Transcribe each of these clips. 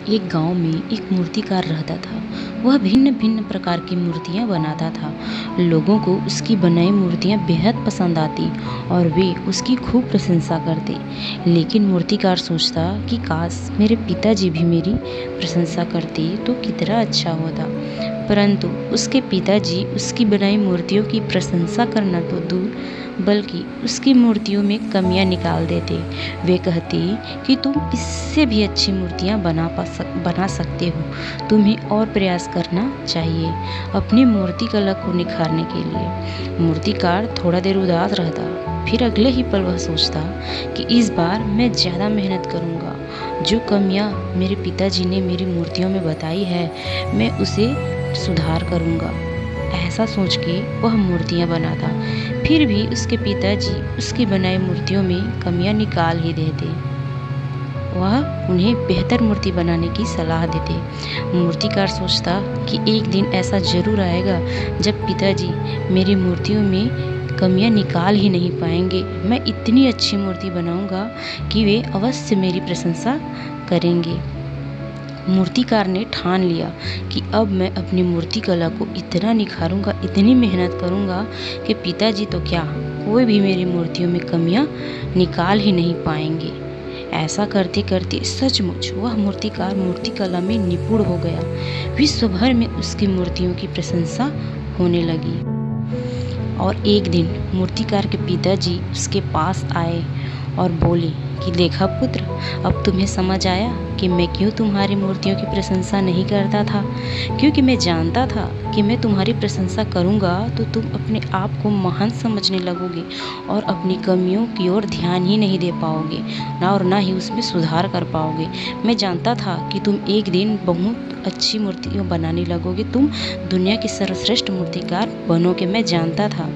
एक गांव में एक मूर्तिकार रहता था। वह भिन्न भिन्न प्रकार की मूर्तियां बनाता था। लोगों को उसकी बनाई मूर्तियां बेहद पसंद आती और वे उसकी खूब प्रशंसा करते। लेकिन मूर्तिकार सोचता कि काश मेरे पिताजी भी मेरी प्रशंसा करते तो कितना अच्छा होता। परंतु उसके पिताजी उसकी बनाई मूर्तियों की प्रशंसा करना तो दूर बल्कि उसकी मूर्तियों में कमियां निकाल देते। वे कहते कि तुम इससे भी अच्छी मूर्तियां बना सकते हो, तुम्हें और प्रयास करना चाहिए अपनी मूर्ति कला को निखारने के लिए। मूर्तिकार थोड़ा देर उदास रहता, फिर अगले ही पल वह सोचता कि इस बार मैं ज़्यादा मेहनत करूँगा। जो कमियां मेरे पिताजी ने मेरी मूर्तियों में बताई है मैं उसे सुधार करूँगा। ऐसा सोच के वह मूर्तियां बनाता। फिर भी उसके पिताजी उसकी बनाई मूर्तियों में कमियां निकाल ही देते। वह उन्हें बेहतर मूर्ति बनाने की सलाह देते। मूर्तिकार सोचता कि एक दिन ऐसा जरूर आएगा जब पिताजी मेरी मूर्तियों में कमियां निकाल ही नहीं पाएंगे। मैं इतनी अच्छी मूर्ति बनाऊंगा कि वे अवश्य मेरी प्रशंसा करेंगे। मूर्तिकार ने ठान लिया कि अब मैं अपनी मूर्ति कला को इतना निखारूंगा, इतनी मेहनत करूंगा कि पिताजी तो क्या, कोई भी मेरी मूर्तियों में कमियां निकाल ही नहीं पाएंगे। ऐसा करते करते सचमुच वह मूर्तिकार मूर्ति कला में निपुण हो गया। विश्व भर में उसकी मूर्तियों की प्रशंसा होने लगी। और एक दिन मूर्तिकार के पिताजी उसके पास आए और बोले कि देखा पुत्र, अब तुम्हें समझ आया कि मैं क्यों तुम्हारी मूर्तियों की प्रशंसा नहीं करता था। क्योंकि मैं जानता था कि मैं तुम्हारी प्रशंसा करूंगा तो तुम अपने आप को महान समझने लगोगे और अपनी कमियों की ओर ध्यान ही नहीं दे पाओगे ना ही उसमें सुधार कर पाओगे। मैं जानता था कि तुम एक दिन बहुत अच्छी मूर्तियाँ बनाने लगोगे, तुम दुनिया की सर्वश्रेष्ठ मूर्तिकार बनोगे। मैं जानता था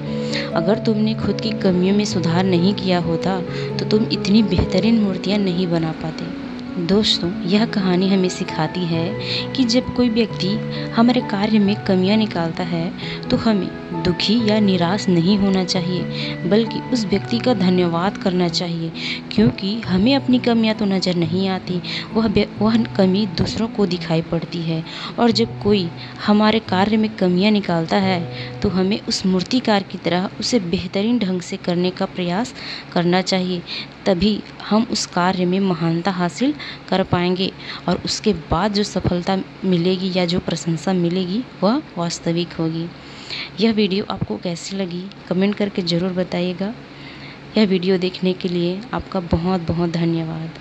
अगर तुमने खुद की कमियों में सुधार नहीं किया होता तो तुम इतनी बेहतरीन मूर्तियाँ नहीं बना पाते। दोस्तों, यह कहानी हमें सिखाती है कि जब कोई व्यक्ति हमारे कार्य में कमियां निकालता है तो हमें दुखी या निराश नहीं होना चाहिए, बल्कि उस व्यक्ति का धन्यवाद करना चाहिए। क्योंकि हमें अपनी कमियां तो नज़र नहीं आती, वह कमी दूसरों को दिखाई पड़ती है। और जब कोई हमारे कार्य में कमियां निकालता है तो हमें उस मूर्तिकार की तरह उसे बेहतरीन ढंग से करने का प्रयास करना चाहिए। तभी हम उस कार्य में महानता हासिल कर पाएंगे और उसके बाद जो सफलता मिलेगी या जो प्रशंसा मिलेगी वह वास्तविक होगी। यह वीडियो आपको कैसी लगी कमेंट करके ज़रूर बताइएगा। यह वीडियो देखने के लिए आपका बहुत बहुत धन्यवाद।